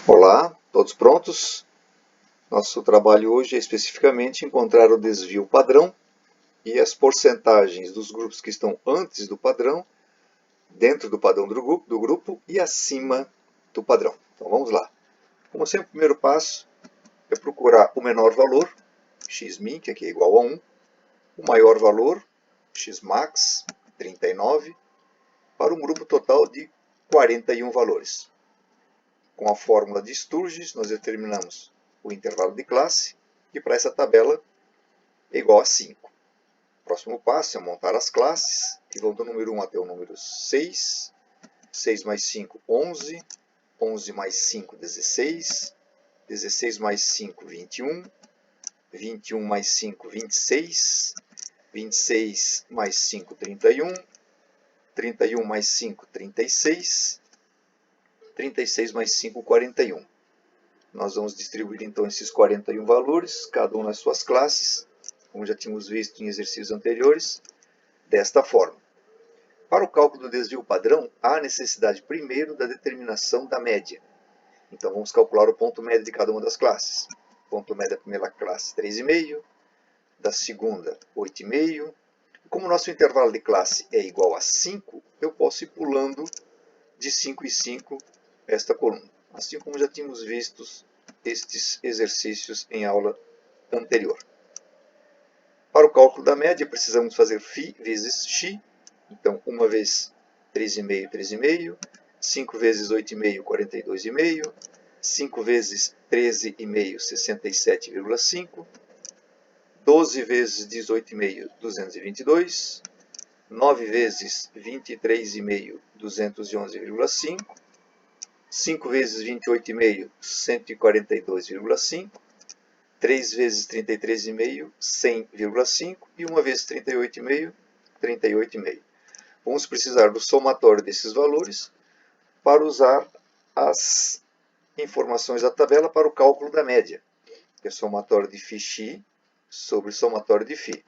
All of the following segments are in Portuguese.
Olá, todos prontos? Nosso trabalho hoje é especificamente encontrar o desvio padrão e as porcentagens dos grupos que estão antes do padrão, dentro do padrão do grupo e acima do padrão. Então vamos lá. Como sempre, o primeiro passo é procurar o menor valor, xmin, que aqui é igual a 1, o maior valor, xmax, 39, para um grupo total de 41 valores. Com a fórmula de Sturges, nós determinamos o intervalo de classe, que para essa tabela é igual a 5. O próximo passo é montar as classes, que vão do número 1 até o número 6. 6 mais 5, 11. 11 mais 5, 16. 16 mais 5, 21. 21 mais 5, 26. 26 mais 5, 31. 31 mais 5, 36. 36 mais 5, 41. Nós vamos distribuir então esses 41 valores, cada um nas suas classes, como já tínhamos visto em exercícios anteriores, desta forma. Para o cálculo do desvio padrão, há necessidade primeiro da determinação da média. Então vamos calcular o ponto médio de cada uma das classes. Ponto médio da primeira classe, 3,5, da segunda, 8,5. Como o nosso intervalo de classe é igual a 5, eu posso ir pulando de 5 em 5 esta coluna, assim como já tínhamos visto estes exercícios em aula anterior. Para o cálculo da média, precisamos fazer φ vezes x. Então, 1 vezes 3,5, 3,5. 5 vezes 8,5, 42,5. 5 vezes 13,5, 67,5. 12 vezes 18,5, 222. 9 vezes 23,5, 211,5. 5 vezes 28,5, 142,5. 3 vezes 33,5, 100,5. E 1 vezes 38,5, 38,5. Vamos precisar do somatório desses valores para usar as informações da tabela para o cálculo da média, que é somatório de φx sobre somatório de φ.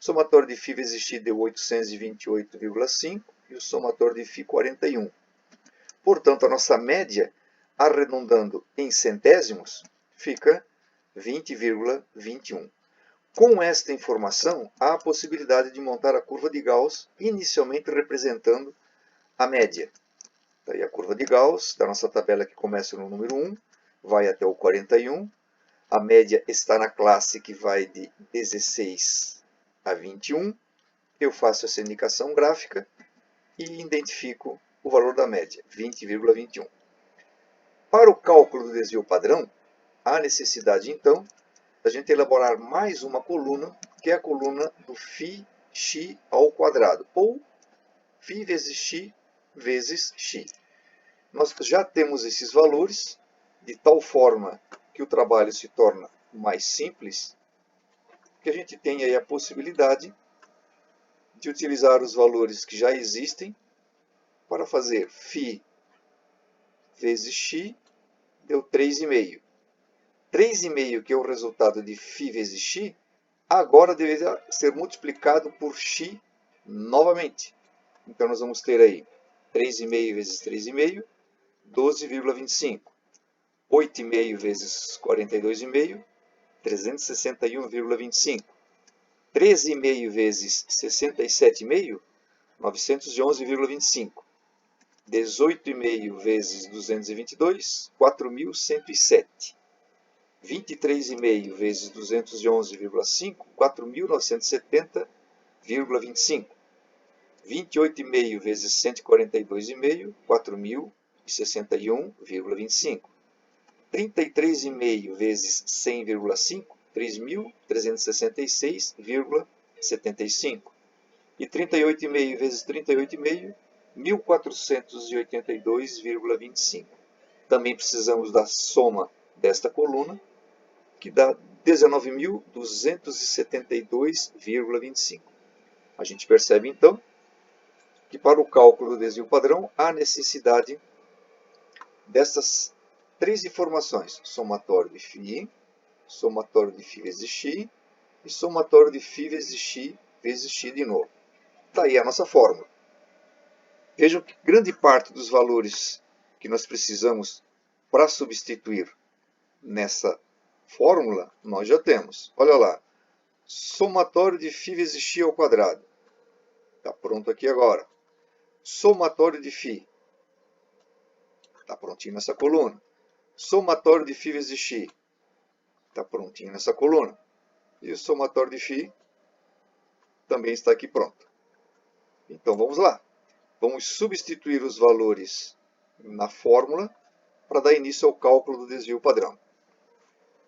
Somatório de φ vezes x deu 828,5 e o somatório de φ 41. Portanto, a nossa média, arredondando em centésimos, fica 20,21. Com esta informação, há a possibilidade de montar a curva de Gauss, inicialmente representando a média. Daí a curva de Gauss, da nossa tabela que começa no número 1, vai até o 41. A média está na classe que vai de 16 a 21. Eu faço essa indicação gráfica e identifico o valor da média, 20,21. Para o cálculo do desvio padrão, há necessidade, então, da gente elaborar mais uma coluna, que é a coluna do φx ao quadrado, ou φ vezes x. Nós já temos esses valores, de tal forma que o trabalho se torna mais simples, que a gente tem aí a possibilidade de utilizar os valores que já existem para fazer φ vezes x, deu 3,5. 3,5, que é o resultado de φ vezes x, agora deveria ser multiplicado por x novamente. Então, nós vamos ter aí 3,5 vezes 3,5, 12,25. 8,5 vezes 42,5, 361,25. 13,5 vezes 67,5, 911,25. 18,5 vezes 222, 4.107. 23,5 vezes 211,5, 4.970,25. 28,5 vezes 142,5, 4.061,25. 33,5 vezes 100,5, 3.366,75. E 38,5 vezes 38,5, 1.482,25. Também precisamos da soma desta coluna, que dá 19.272,25. A gente percebe, então, que para o cálculo do desvio padrão há necessidade dessas três informações: somatório de φ, somatório de φ vezes x e somatório de φ vezes x de novo. Está aí a nossa fórmula. Vejam que grande parte dos valores que nós precisamos Para substituir nessa fórmula, nós já temos, olha lá, somatório de φ vezes x ao quadrado. Está pronto aqui agora. Somatório de φ. Está prontinho nessa coluna. Somatório de φ vezes x. Está prontinho nessa coluna. E o somatório de φ também está aqui pronto. Então vamos lá. Vamos substituir os valores na fórmula para dar início ao cálculo do desvio padrão.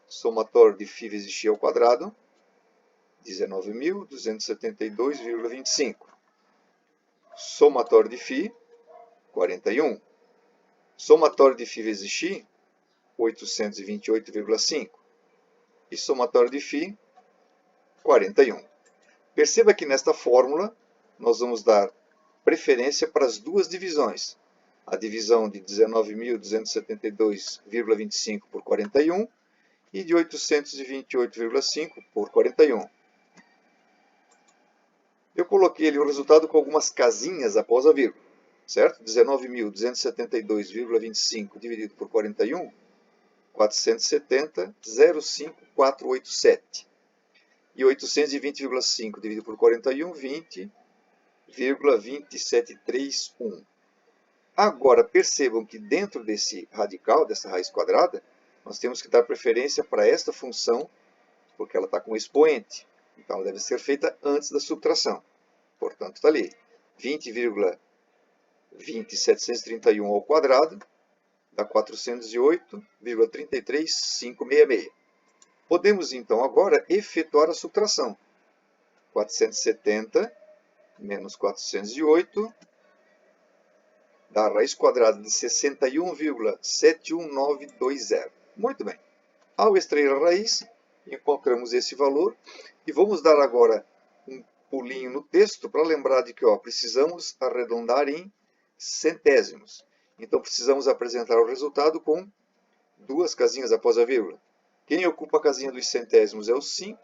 Somatório de φ vezes x ao quadrado, 19.272,25. Somatório de φ, 41. Somatório de φ vezes x, 828,5. E somatório de φ, 41. Perceba que nesta fórmula nós vamos dar preferência para as duas divisões. A divisão de 19.272,25 por 41 e de 828,5 por 41. Eu coloquei ali o resultado com algumas casinhas após a vírgula, certo? 19.272,25 dividido por 41, 470,05487. E 820,5 dividido por 41, 20,27331. Agora, percebam que dentro desse radical, dessa raiz quadrada, nós temos que dar preferência para esta função, porque ela está com expoente. Então, ela deve ser feita antes da subtração. Portanto, está ali. 20,20731 ao quadrado dá 408,33566. Podemos, então, agora efetuar a subtração. 470 menos 408 dá a raiz quadrada de 61,71920. Muito bem. Ao extrair a raiz, encontramos esse valor. E vamos dar agora um pulinho no texto para lembrar de que precisamos arredondar em centésimos. Então, precisamos apresentar o resultado com duas casinhas após a vírgula. Quem ocupa a casinha dos centésimos é o 5.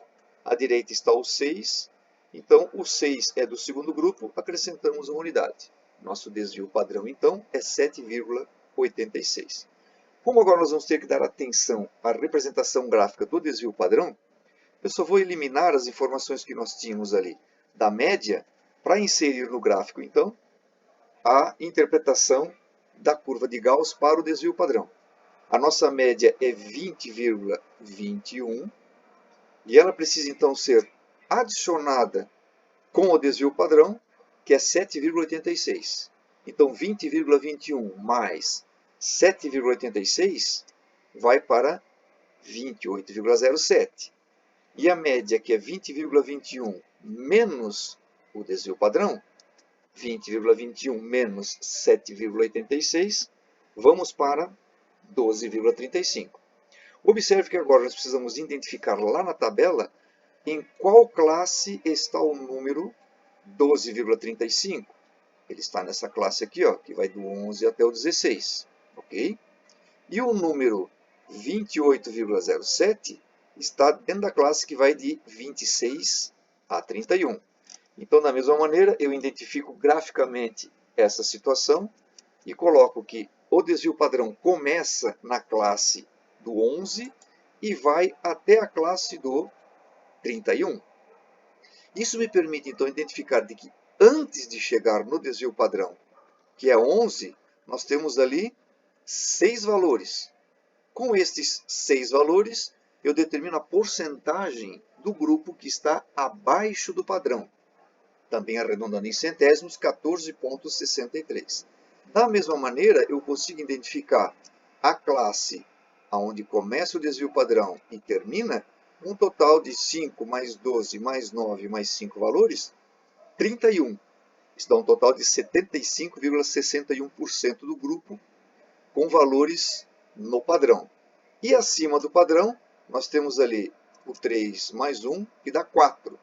À direita está o 6. Então, o 6 é do segundo grupo, acrescentamos uma unidade. Nosso desvio padrão, então, é 7,86. Como agora nós vamos ter que dar atenção à representação gráfica do desvio padrão, eu só vou eliminar as informações que nós tínhamos ali da média para inserir no gráfico, então, a interpretação da curva de Gauss para o desvio padrão. A nossa média é 20,21 e ela precisa, então, ser adicionada com o desvio padrão, que é 7,86. Então, 20,21 mais 7,86 vai para 28,07. E a média, que é 20,21 menos o desvio padrão, 20,21 menos 7,86, vamos para 12,35. Observe que agora nós precisamos identificar lá na tabela em qual classe está o número 12,35. Ele está nessa classe aqui, que vai do 11 até o 16. Ok? E o número 28,07 está dentro da classe que vai de 26 a 31. Então, da mesma maneira, eu identifico graficamente essa situação e coloco que o desvio padrão começa na classe do 11 e vai até a classe do 31. Isso me permite, então, identificar de que antes de chegar no desvio padrão, que é 11, nós temos ali 6 valores. Com estes 6 valores, eu determino a porcentagem do grupo que está abaixo do padrão. Também arredondando em centésimos, 14,63. Da mesma maneira, eu consigo identificar a classe onde começa o desvio padrão e termina, um total de 5 mais 12 mais 9 mais 5 valores, 31. Isso dá um total de 75,61% do grupo com valores no padrão. E acima do padrão, nós temos ali o 3 mais 1, que dá 4.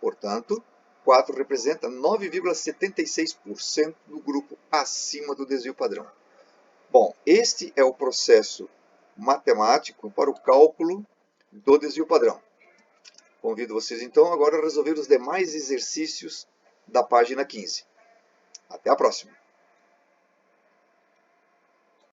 Portanto, 4 representa 9,76% do grupo acima do desvio padrão. Bom, este é o processo matemático para o cálculo do desvio padrão. Convido vocês, então, agora a resolver os demais exercícios da página 15. Até a próxima!